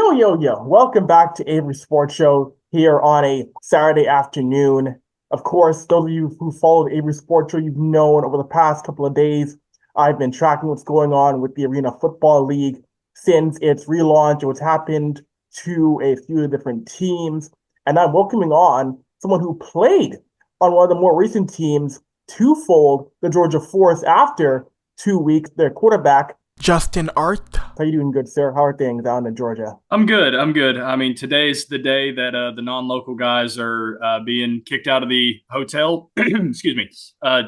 Yo. Welcome back to Avry Sports Show here on a Saturday afternoon. Of course, those of you who follow the Avry Sports Show, you've known over the past couple of days, I've been tracking what's going on with the Arena Football League since its relaunch and what's happened to a few different teams. And I'm welcoming on someone who played on one of the more recent teams, twofold the Georgia Force after 2 weeks, their quarterback, Justin Arth. how you doing, good sir? How are things down in Georgia? I'm good. I'm good. I mean, today's the day that the non-local guys are being kicked out of the hotel. Excuse me.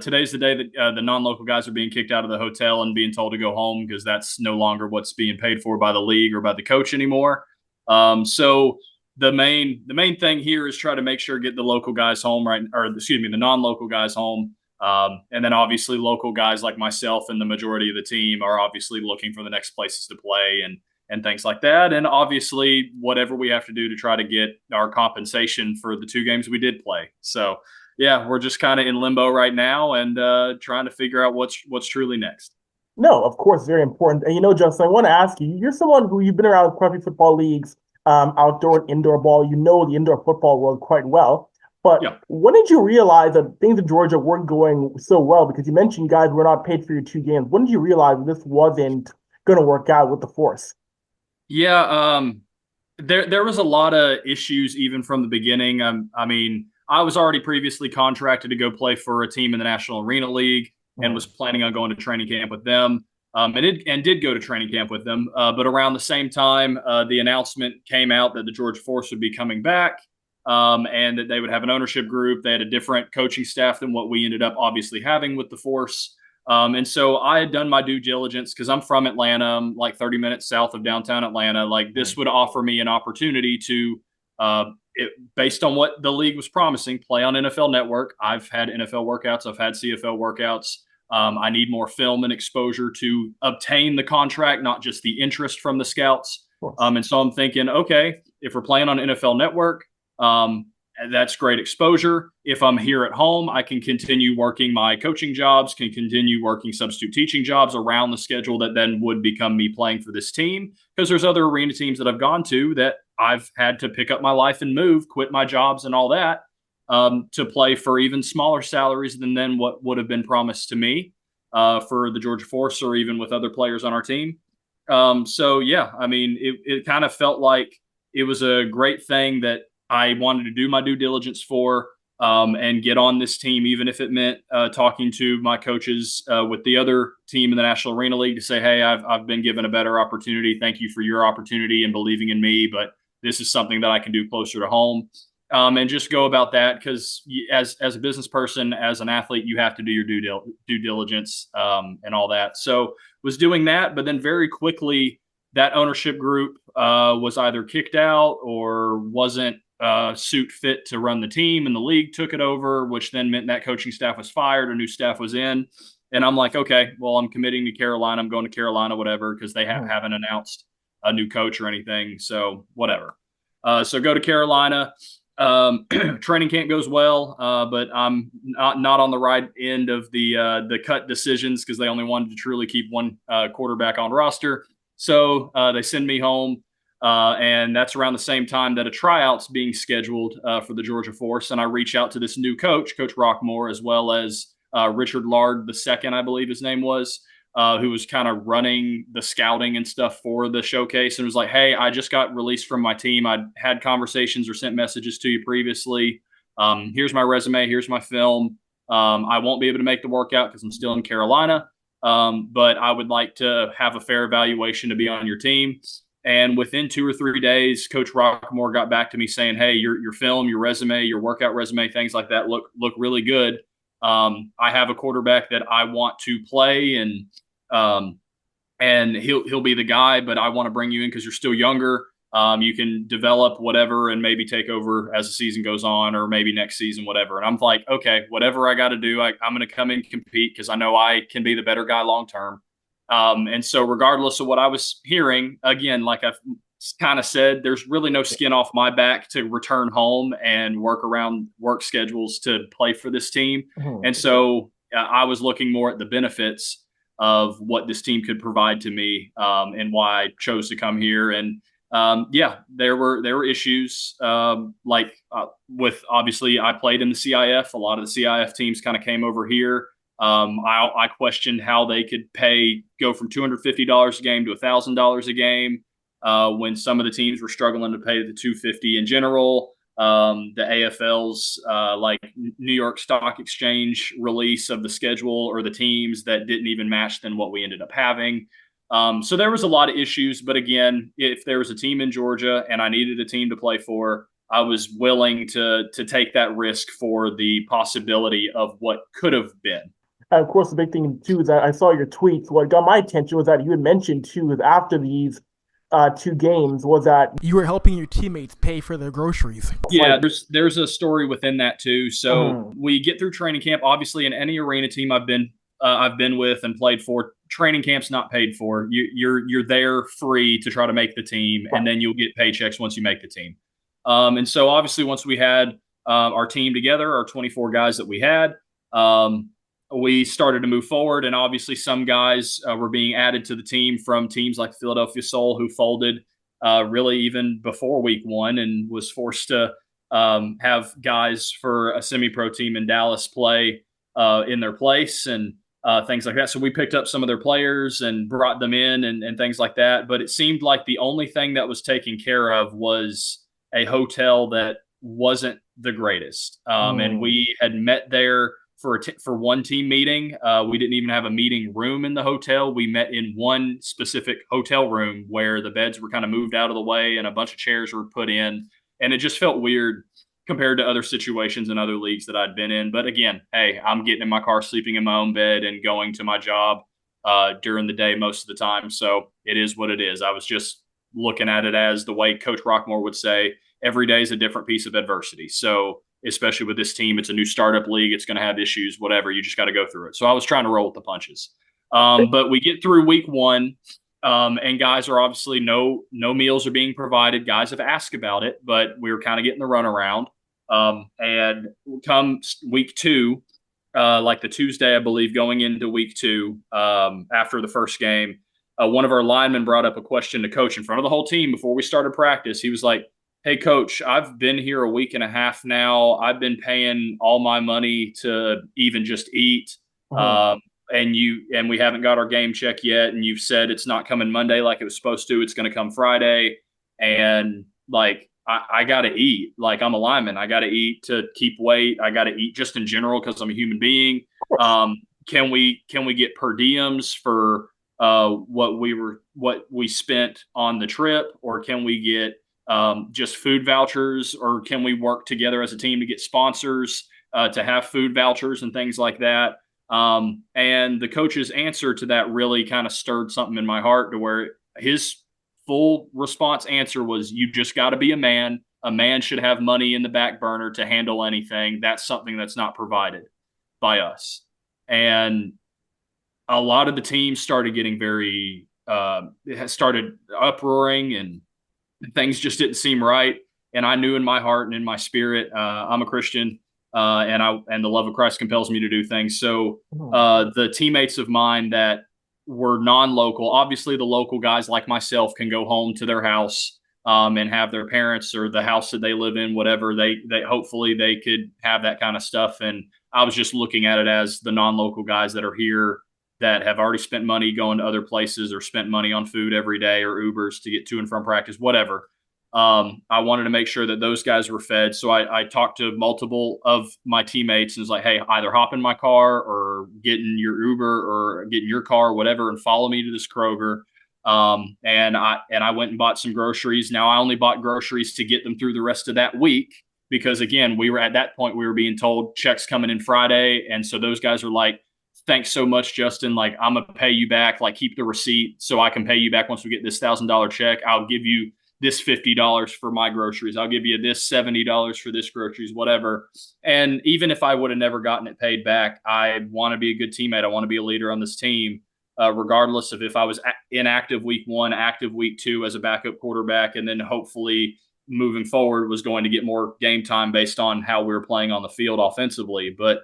Today's the day that the non-local guys are being kicked out of the hotel and being told to go home because that's no longer what's being paid for by the league or by the coach anymore. So the main thing here is try to make sure get the local guys home, right? Or excuse me, the non-local guys home. And then obviously local guys like myself and the majority of the team are obviously looking for the next places to play and things like that. And obviously whatever we have to do to try to get our compensation for the 2 games we did play. So yeah, we're just kind of in limbo right now and trying to figure out what's truly next. No, of course, very important. And Justin, I want to ask you, you're someone who you've been around quite a few football leagues, outdoor and indoor ball. You know the indoor football world quite well. But Yeah. when did you realize that things in Georgia weren't going so well? Because you mentioned you guys were not paid for your 2 games. When did you realize this wasn't going to work out with the Force? Yeah, there was a lot of issues even from the beginning. I mean, I was already previously contracted to go play for a team in the National Arena League and was planning on going to training camp with them. And did go to training camp with them. But around the same time, the announcement came out that the Georgia Force would be coming back. And that they would have an ownership group. They had a different coaching staff than what we ended up obviously having with the Force. And so I had done my due diligence because I'm from Atlanta. I'm like 30 minutes south of downtown Atlanta. Like this would offer me an opportunity to, based on what the league was promising, play on NFL Network. I've had NFL workouts. I've had CFL workouts. I need more film and exposure to obtain the contract, not just the interest from the scouts. And so I'm thinking, okay, if we're playing on NFL Network, that's great exposure. If I'm here at home, I can continue working my coaching jobs, can continue working substitute teaching jobs around the schedule that then would become me playing for this team. Because there's other arena teams that I've gone to that I've had to pick up my life and move, quit my jobs and all that, to play for even smaller salaries than what would have been promised to me for the Georgia Force or even with other players on our team. So yeah, I mean, it kind of felt like it was a great thing that I wanted to do my due diligence for and get on this team, even if it meant talking to my coaches with the other team in the National Arena League to say, hey, I've been given a better opportunity. Thank you for your opportunity and believing in me, but this is something that I can do closer to home. And just go about that because as a business person, as an athlete, you have to do your due diligence and all that. So was doing that, but then very quickly that ownership group was either kicked out or wasn't suit fit to run the team, and the league took it over, which then meant that coaching staff was fired or new staff was in. And I'm like, okay, well, I'm committing to Carolina. I'm going to Carolina, whatever, because they haven't announced a new coach or anything. So whatever. So go to Carolina. Training camp goes well, but I'm not on the right end of the cut decisions because they only wanted to truly keep one quarterback on roster. So they send me home. And that's around the same time that a tryout's being scheduled for the Georgia Force. And I reach out to this new coach, Coach Rockmore, as well as Richard Lard II, I believe his name was, who was kind of running the scouting and stuff for the showcase. And was like, hey, I just got released from my team. I had conversations or sent messages to you previously. Here's my resume. Here's my film. I won't be able to make the workout because I'm still in Carolina. But I would like to have a fair evaluation to be on your team. And within 2 or 3 days, Coach Rockmore got back to me saying, hey, your film, your resume, your workout resume, things like that look really good. I have a quarterback that I want to play and he'll be the guy, but I want to bring you in because you're still younger. You can develop whatever and maybe take over as the season goes on or maybe next season, whatever. And I'm like, okay, whatever I got to do, I'm going to come in and compete because I know I can be the better guy long term. And so regardless of what I was hearing, again, like I've kind of said, there's really no skin off my back to return home and work around work schedules to play for this team. And so I was looking more at the benefits of what this team could provide to me and why I chose to come here. And yeah, there were issues with obviously I played in the CIF. A lot of the CIF teams kind of came over here. I questioned how they could go from $250 a game to $1,000 a game when some of the teams were struggling to pay the $250 in general. The AFL's New York Stock Exchange release of the schedule or the teams that didn't even match than what we ended up having. So there was a lot of issues, but again, if there was a team in Georgia and I needed a team to play for, I was willing to take that risk for the possibility of what could have been. And of course, the big thing too is that I saw your tweets. What got my attention was that you had mentioned too is after these two games was that you were helping your teammates pay for their groceries. Yeah, there's a story within that too. So we get through training camp. Obviously, in any arena team I've been with and played for, training camp's not paid for. You're there free to try to make the team, and then you'll get paychecks once you make the team. And so obviously once we had our team together, our 24 guys that we had, we started to move forward. And obviously some guys were being added to the team from teams like Philadelphia Soul, who folded really even before week one and was forced to have guys for a semi-pro team in Dallas play in their place and things like that. So we picked up some of their players and brought them in and things like that. But it seemed like the only thing that was taken care of was a hotel that wasn't the greatest. And we had met there for one team meeting. We didn't even have a meeting room in the hotel. We met in one specific hotel room where the beds were kind of moved out of the way and a bunch of chairs were put in. And it just felt weird compared to other situations in other leagues that I'd been in. But again, hey, I'm getting in my car, sleeping in my own bed and going to my job during the day most of the time. So it is what it is. I was just looking at it as the way Coach Rockmore would say, every day is a different piece of adversity. So especially with this team, it's a new startup league. It's going to have issues, whatever. You just got to go through it. So I was trying to roll with the punches. But we get through week one, and guys are obviously no meals are being provided. Guys have asked about it, but we were kind of getting the runaround. And come week two, like the Tuesday, I believe, going into week two, after the first game, one of our linemen brought up a question to coach in front of the whole team before we started practice. He was like, "Hey, coach, I've been here a week and a half now. I've been paying all my money to even just eat. And we haven't got our game check yet. And you've said it's not coming Monday like it was supposed to. It's going to come Friday. And like, I got to eat. Like, I'm a lineman. I got to eat to keep weight. I got to eat just in general because I'm a human being. Can we get per diems for what we spent on the trip, or can we get just food vouchers, or can we work together as a team to get sponsors to have food vouchers and things like that?" And the coach's answer to that really kind of stirred something in my heart, to where his full response answer was, "You just got to be a man. A man should have money in the back burner to handle anything. That's something that's not provided by us." And a lot of the teams started getting started uproaring, and things just didn't seem right. And I knew in my heart and in my spirit, I'm a Christian, and the love of Christ compels me to do things. So the teammates of mine that were non-local, obviously the local guys like myself can go home to their house and have their parents or the house that they live in, whatever, they hopefully they could have that kind of stuff. And I was just looking at it as the non-local guys that are here that have already spent money going to other places or spent money on food every day or Ubers to get to and from practice, whatever. I wanted to make sure that those guys were fed. So I talked to multiple of my teammates and was like, "Hey, either hop in my car or get in your Uber or get in your car, whatever, and follow me to this Kroger." And I went and bought some groceries. Now I only bought groceries to get them through the rest of that week, because again, we were at that point, we were being told checks coming in Friday. And so those guys were like, "Thanks so much, Justin. Like, I'm going to pay you back. Like, keep the receipt so I can pay you back once we get this $1,000 check. I'll give you this $50 for my groceries. I'll give you this $70 for this groceries, whatever." And even if I would have never gotten it paid back, I want to be a good teammate. I want to be a leader on this team, regardless of if I was inactive week one, active week two as a backup quarterback, and then hopefully moving forward was going to get more game time based on how we were playing on the field offensively. But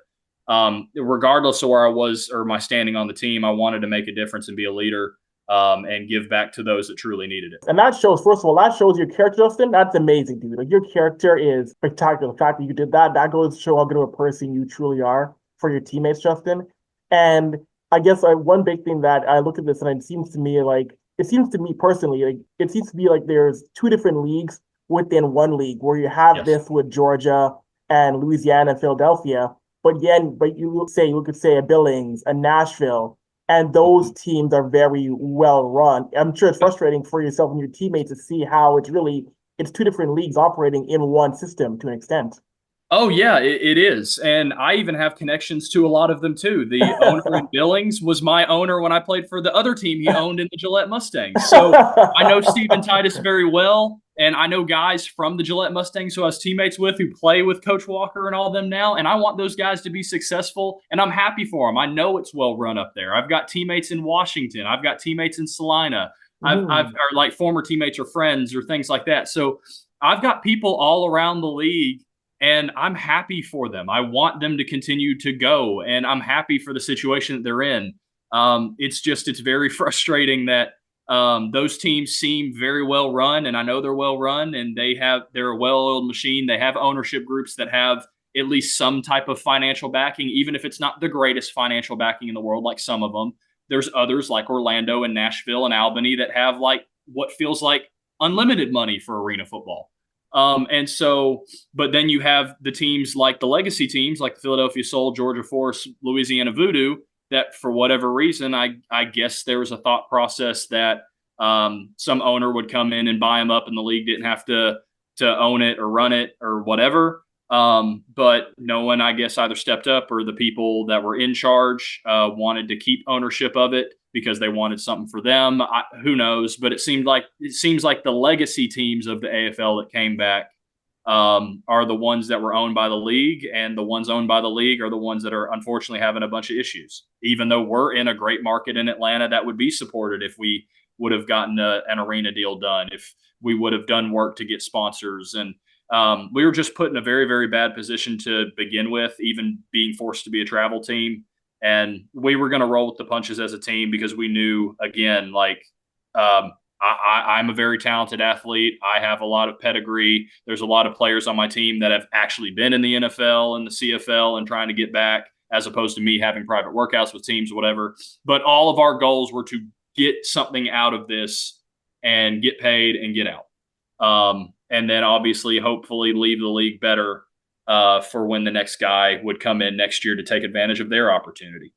regardless of where I was or my standing on the team, I wanted to make a difference and be a leader. and give back to those that truly needed it. And that shows, first of all, that shows your character, Justin. That's amazing, dude. Like, your character is spectacular. The fact that you did that, that goes to show how good of a person you truly are for your teammates, Justin. And I guess one big thing that I look at this and it seems to me like, it seems to me personally, like it seems to be like there's two different leagues within one league where you have this with Georgia and Louisiana and Philadelphia. But you could say a Billings, a Nashville, and those teams are very well run. I'm sure it's frustrating for yourself and your teammates to see how it's two different leagues operating in one system to an extent. Oh yeah, it is, and I even have connections to a lot of them too. The owner in Billings was my owner when I played for the other team he owned in the Gillette Mustangs. So I know Steven Titus very well, and I know guys from the Gillette Mustangs who I was teammates with who play with Coach Walker and all of them now. And I want those guys to be successful, and I'm happy for them. I know it's well run up there. I've got teammates in Washington. I've got teammates in Salina. I've or like former teammates or friends or things like that. So I've got people all around the league. And I'm happy for them. I want them to continue to go, and I'm happy for the situation that they're in. It's very frustrating that those teams seem very well run, and I know they're well run, and they're a well-oiled machine. They have ownership groups that have at least some type of financial backing, even if it's not the greatest financial backing in the world, like some of them. There's others like Orlando and Nashville and Albany that have like what feels like unlimited money for arena football. But then you have the teams like the legacy teams, like the Philadelphia Soul, Georgia Force, Louisiana Voodoo, that for whatever reason, I guess there was a thought process that some owner would come in and buy them up and the league didn't have to own it or run it or whatever. But no one, I guess, either stepped up or the people that were in charge wanted to keep ownership of it because they wanted something for them. Who knows? But it seems like the legacy teams of the AFL that came back are the ones that were owned by the league, and the ones owned by the league are the ones that are unfortunately having a bunch of issues. Even though we're in a great market in Atlanta that would be supported if we would have gotten an arena deal done, if we would have done work to get sponsors. And we were just put in a very, very bad position to begin with, even being forced to be a travel team. And we were going to roll with the punches as a team because we knew, again, like I'm a very talented athlete. I have a lot of pedigree. There's a lot of players on my team that have actually been in the NFL and the CFL and trying to get back, as opposed to me having private workouts with teams or whatever. But all of our goals were to get something out of this and get paid and get out. And then obviously, hopefully leave the league better for when the next guy would come in next year to take advantage of their opportunity.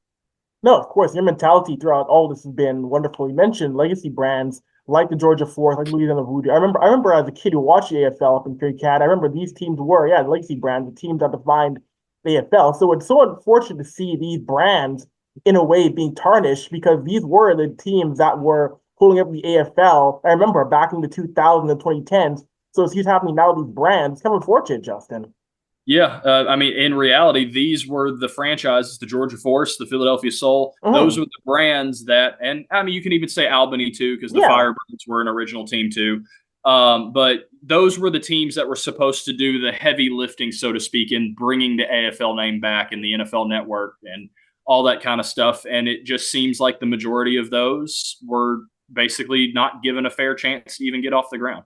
No, of course, your mentality throughout all this has been wonderful. You mentioned legacy brands like the Georgia Force, like Louisiana Voodoo. I remember as a kid who watched the AFL up in Perry Cat, I remember these teams were, the legacy brands, the teams that defined the AFL. So it's so unfortunate to see these brands in a way being tarnished because these were the teams that were pulling up the AFL. I remember back in the 2000s and 2010s. So it's happening now with these brands. It's kind of unfortunate, Justin. Yeah, I mean, in reality, these were the franchises: the Georgia Force, the Philadelphia Soul. Those were the brands that, and I mean, you can even say Albany too, because the Firebirds were an original team too. But those were the teams that were supposed to do the heavy lifting, so to speak, in bringing the AFL name back and the NFL Network and all that kind of stuff. And it just seems like the majority of those were basically not given a fair chance to even get off the ground.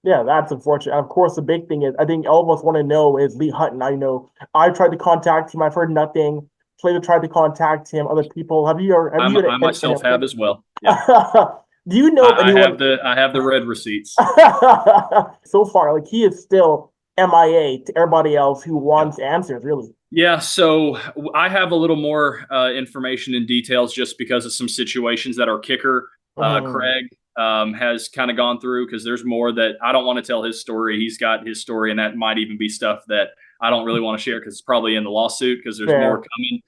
Yeah, that's unfortunate. Of course, the big thing is, I think all of us want to know is Lee Hutton. I know I tried to contact him. I've heard nothing. Player tried to contact him. Other people. I myself have as well. Yeah. Do you know anyone? I have the red receipts. So far, like he is still MIA to everybody else who wants answers, really. Yeah, so I have a little more information and details just because of some situations that our kicker, Craig, has kind of gone through, because there's more that I don't want to tell his story. He's got his story, and that might even be stuff that I don't really want to share because it's probably in the lawsuit because there's more coming.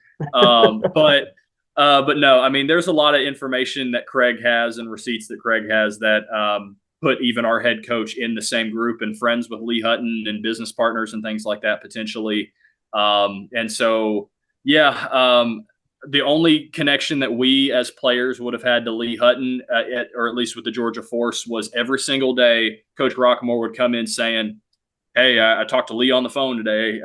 But no, I mean, there's a lot of information that Craig has and receipts that Craig has that put even our head coach in the same group and friends with Lee Hutton and business partners and things like that potentially. And so, the only connection that we as players would have had to Lee Hutton, or at least with the Georgia Force, was every single day Coach Rockmore would come in saying, "Hey, I talked to Lee on the phone today.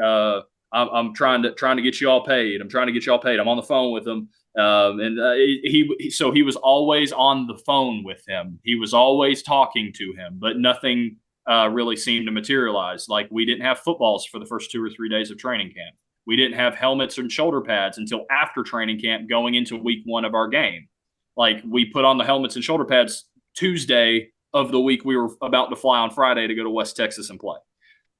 I'm trying to get you all paid. I'm trying to get you all paid. I'm on the phone with them." So he was always on the phone with him. He was always talking to him, but nothing really seemed to materialize. Like, we didn't have footballs for the first 2 or 3 days of training camp. We didn't have helmets and shoulder pads until after training camp going into week 1 of our game. Like, we put on the helmets and shoulder pads Tuesday of the week we were about to fly on Friday to go to West Texas and play.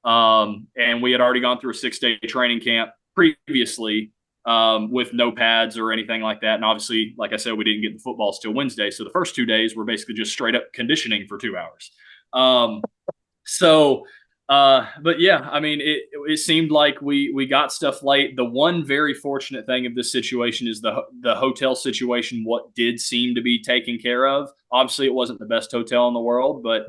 And we had already gone through a 6-day training camp previously with no pads or anything like that. And obviously, like I said, we didn't get the footballs till Wednesday. So the first 2 days were basically just straight up conditioning for 2 hours. But yeah, I mean, it seemed like we got stuff late. The one very fortunate thing of this situation is the hotel situation. What did seem to be taken care of. Obviously, it wasn't the best hotel in the world, but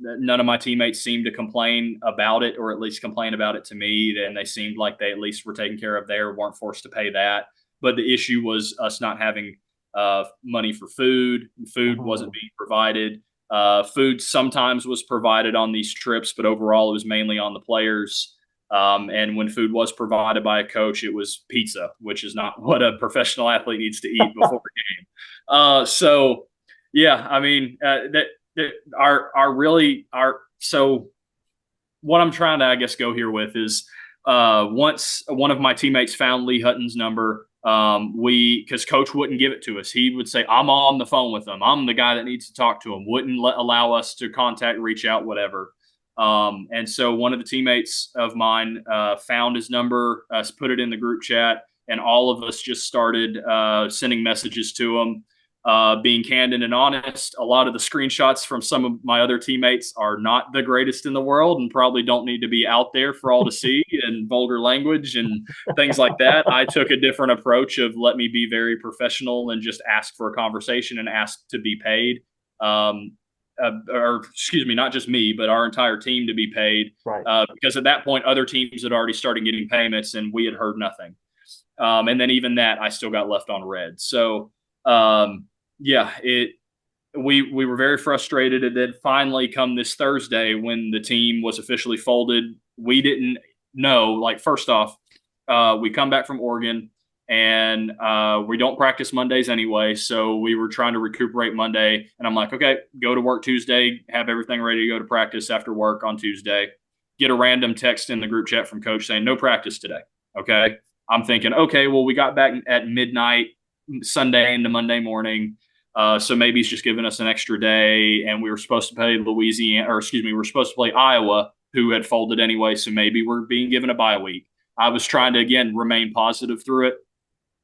none of my teammates seemed to complain about it, or at least complain about it to me. And they seemed like they at least were taken care of there, weren't forced to pay that. But the issue was us not having money for food. Food wasn't being provided. Food sometimes was provided on these trips, but overall it was mainly on the players. And when food was provided by a coach, it was pizza, which is not what a professional athlete needs to eat before a game. So yeah, I mean, so what I'm trying to, I guess, go here with is once one of my teammates found Lee Hutton's number, because coach wouldn't give it to us. He would say, I'm on the phone with them. I'm the guy that needs to talk to him. Wouldn't allow us to contact, reach out, whatever. And so one of the teammates of mine found his number, put it in the group chat, and all of us just started sending messages to him. Being candid and honest, a lot of the screenshots from some of my other teammates are not the greatest in the world and probably don't need to be out there for all to see, and vulgar language and things like that. I took a different approach of let me be very professional and just ask for a conversation and ask to be paid. Or excuse me, not just me, but our entire team to be paid. Right. Because at that point, other teams had already started getting payments and we had heard nothing. And then even that, I still got left on red. So, yeah, we were very frustrated. And then finally, come this Thursday when the team was officially folded, we didn't know. Like, first off, we come back from Oregon and we don't practice Mondays anyway. So we were trying to recuperate Monday. And I'm like, okay, go to work Tuesday, have everything ready to go to practice after work on Tuesday. Get a random text in the group chat from coach saying no practice today. Okay. I'm thinking, okay, well, we got back at midnight Sunday into Monday morning. So maybe he's just giving us an extra day, and we were supposed to play we were supposed to play Iowa, who had folded anyway. So maybe we're being given a bye week. I was trying to, again, remain positive through it.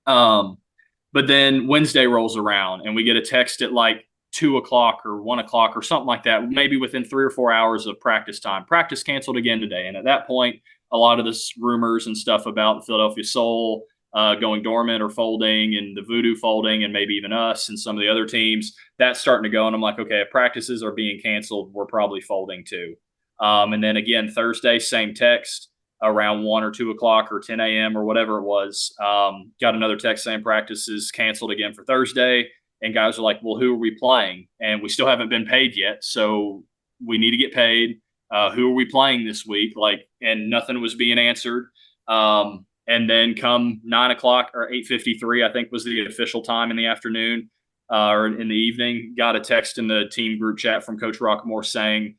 But then Wednesday rolls around and we get a text at like 2 o'clock or 1 o'clock or something like that, maybe within 3 or 4 hours of practice time. Practice canceled again today. And at that point, a lot of this rumors and stuff about the Philadelphia Soul going dormant or folding, and the Voodoo folding, and maybe even us and some of the other teams, that's starting to go. And I'm like, okay, if practices are being canceled, we're probably folding too. And then again, Thursday, same text around 1 or 2 o'clock or 10 a.m. or whatever it was. Got another text saying practices canceled again for Thursday. And guys are like, well, who are we playing? And we still haven't been paid yet. So we need to get paid. Who are we playing this week? Like, and nothing was being answered. And then come 9 o'clock or 8:53, I think was the official time in the afternoon or in the evening, got a text in the team group chat from Coach Rockmore saying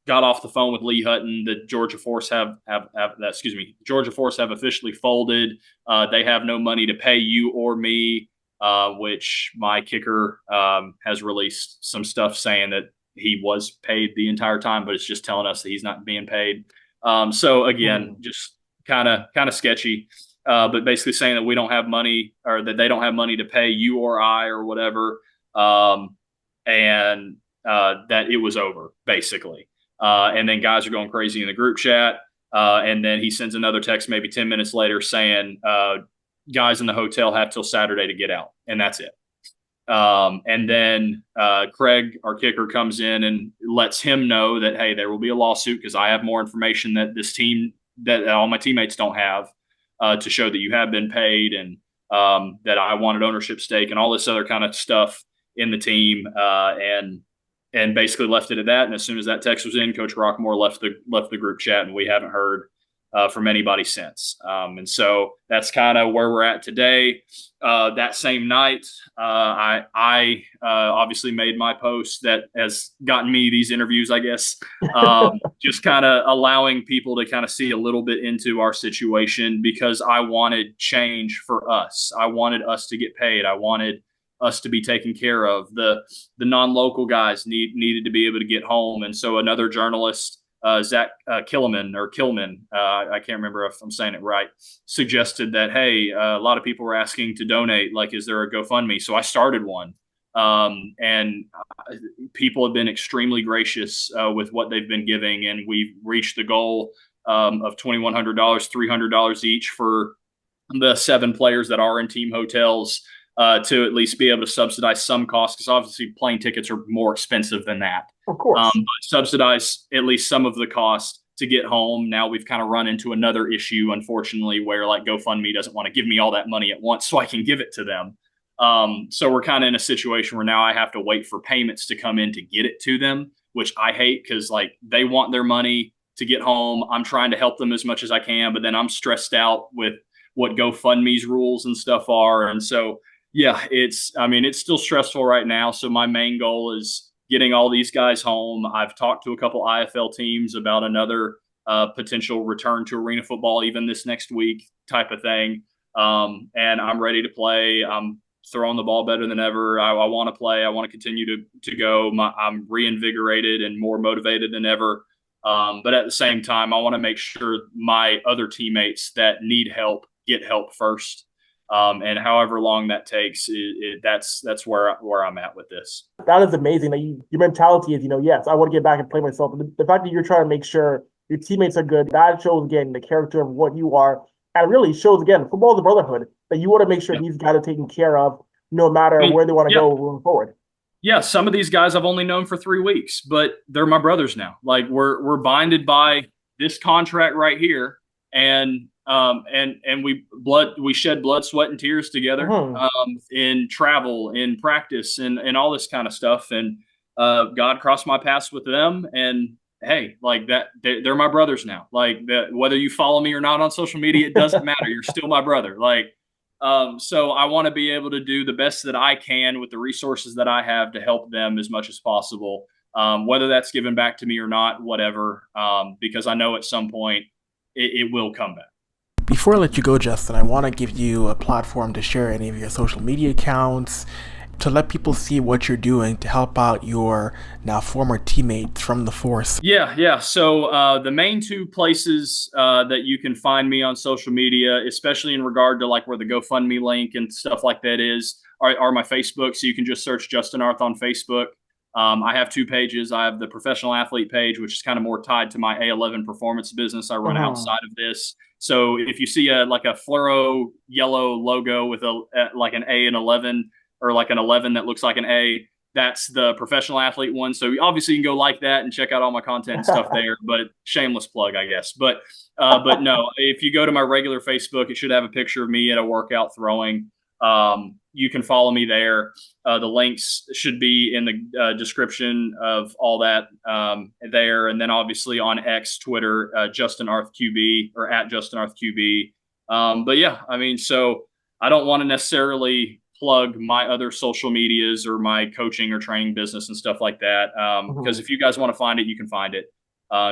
got off the phone with Lee Hutton. The Georgia Force have officially folded. They have no money to pay you or me, which my kicker has released some stuff saying that he was paid the entire time, but it's just telling us that he's not being paid. So again, just kind of sketchy, but basically saying that we don't have money, or that they don't have money to pay you or I or whatever. And that it was over basically. And then guys are going crazy in the group chat. And then he sends another text maybe 10 minutes later saying, guys in the hotel have till Saturday to get out. And that's it. And then Craig, our kicker, comes in and lets him know that, hey, there will be a lawsuit because I have more information that this team, that all my teammates don't have, to show that you have been paid, and that I wanted ownership stake and all this other kind of stuff in the team, and basically left it at that. And as soon as that text was in, Coach Rockmore left the group chat, and we haven't heard from anybody since. And so that's kind of where we're at today. That same night, I obviously made my post that has gotten me these interviews, I guess. Just kind of allowing people to kind of see a little bit into our situation, because I wanted change for us. I wanted us to get paid. I wanted us to be taken care of. The non-local guys needed to be able to get home. And so another journalist, Zach Killman, I can't remember if I'm saying it right, suggested that, hey, a lot of people were asking to donate. Like, is there a GoFundMe? So I started one. And people have been extremely gracious with what they've been giving. And we've reached the goal of $2,100, $300 each for the 7 players that are in team hotels, to at least be able to subsidize some costs, because obviously plane tickets are more expensive than that. Of course. But subsidize at least some of the cost to get home. Now we've kind of run into another issue, unfortunately, where like GoFundMe doesn't want to give me all that money at once so I can give it to them. So we're kind of in a situation where now I have to wait for payments to come in to get it to them, which I hate, because like they want their money to get home. I'm trying to help them as much as I can, but then I'm stressed out with what GoFundMe's rules and stuff are. And so, yeah, it's still stressful right now. So my main goal is getting all these guys home. I've talked to a couple IFL teams about another potential return to arena football, even this next week type of thing. And I'm ready to play. I'm throwing the ball better than ever. I want to play. I want to continue to go. I'm reinvigorated and more motivated than ever. But at the same time, I want to make sure my other teammates that need help get help first. And however long that takes, that's where I'm at with this. That is amazing. That your mentality is, yes, I want to get back and play myself. The fact that you're trying to make sure your teammates are good, that shows again the character of what you are, and it really shows again football is a brotherhood. That you want to make sure these guys are taken care of, no matter where they want to go moving forward. Yeah, some of these guys I've only known for 3 weeks, but they're my brothers now. Like we're binded by this contract right here, and we shed blood, sweat, and tears together, in travel, in practice, and all this kind of stuff. And God crossed my paths with them, and hey, like that, they're my brothers now. Like that, whether you follow me or not on social media, it doesn't matter. You're still my brother. Like, so I want to be able to do the best that I can with the resources that I have to help them as much as possible. Whether that's given back to me or not, whatever, because I know at some point it will come back. Before I let you go, Justin, I want to give you a platform to share any of your social media accounts, to let people see what you're doing to help out your now former teammates from the force. Yeah. So the main 2 places that you can find me on social media, especially in regard to like where the GoFundMe link and stuff like that is, are my Facebook. So you can just search Justin Arth on Facebook. I have 2 pages. I have the professional athlete page, which is kind of more tied to my A11 performance business I run outside of this. So if you see a fluoro yellow logo with like an A and 11, or like an 11 that looks like an A, that's the professional athlete one. So obviously you can go like that and check out all my content and stuff there, but shameless plug, I guess. But no, if you go to my regular Facebook, it should have a picture of me at a workout throwing. You can follow me there. The links should be in the description of all that there. And then obviously on X, Twitter, Justin Arth QB, or at Justin Arth QB. But yeah, so I don't want to necessarily plug my other social medias or my coaching or training business and stuff like that. Because if you guys want to find it, you can find it.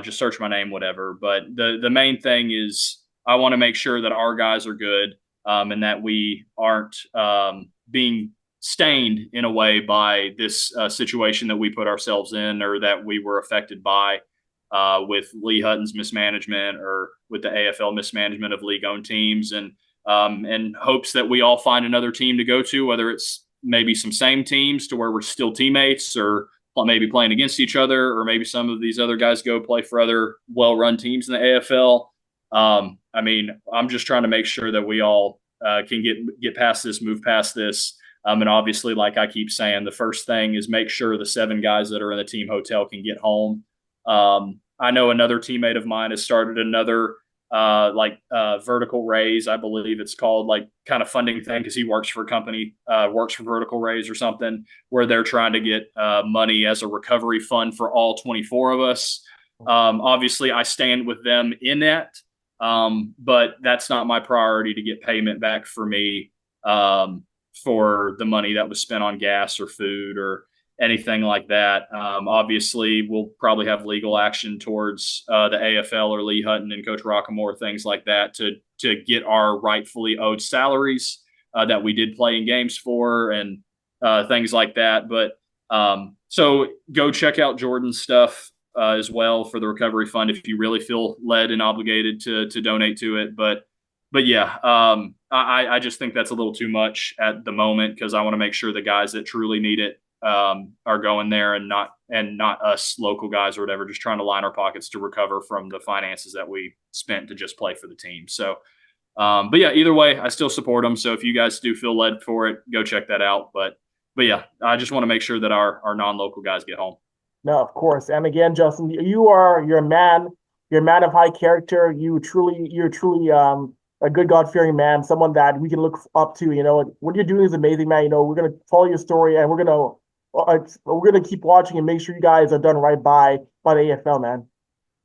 Just search my name, whatever. But the main thing is I want to make sure that our guys are good, and that we aren't being stained in a way by this situation that we put ourselves in, or that we were affected by with Lee Hutton's mismanagement, or with the AFL mismanagement of league-owned teams, and hopes that we all find another team to go to, whether it's maybe some same teams to where we're still teammates, or maybe playing against each other, or maybe some of these other guys go play for other well-run teams in the AFL. I'm just trying to make sure that we all can get past this, move past this. And obviously, like I keep saying, the first thing is make sure the 7 guys that are in the team hotel can get home. I know another teammate of mine has started another vertical raise, I believe it's called, like kind of funding thing, because he works for a company, works for Vertical Raise or something, where they're trying to get money as a recovery fund for all 24 of us. Obviously I stand with them in that. But that's not my priority to get payment back for me for the money that was spent on gas or food or anything like that. Obviously, we'll probably have legal action towards the AFL or Lee Hutton and Coach Rockamore, things like that, to get our rightfully owed salaries that we did play in games for, and things like that. But so go check out Jordan's stuff as well for the recovery fund if you really feel led and obligated to donate to it. But yeah, I just think that's a little too much at the moment, because I want to make sure the guys that truly need it are going there, and not us local guys or whatever, just trying to line our pockets to recover from the finances that we spent to just play for the team. So, but yeah, either way, I still support them. So if you guys do feel led for it, go check that out. But yeah, I just want to make sure that our non-local guys get home. No, of course. And again, Justin, you're a man. You're a man of high character. You're truly a good God-fearing man, someone that we can look up to. You know, what you're doing is amazing, man. You know, we're gonna follow your story, and we're gonna keep watching and make sure you guys are done right by the AFL, man.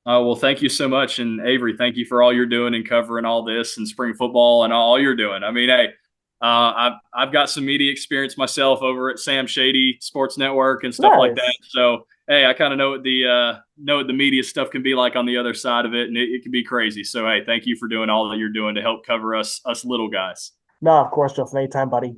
Well, thank you so much. And Avery, thank you for all you're doing and covering all this and spring football and all you're doing. I mean, hey, I've got some media experience myself over at Sam Shady Sports Network and stuff like that. So, hey, I kind of know what the media stuff can be like on the other side of it, and it can be crazy. So, hey, thank you for doing all that you're doing to help cover us little guys. No, of course, Justin. Anytime, buddy.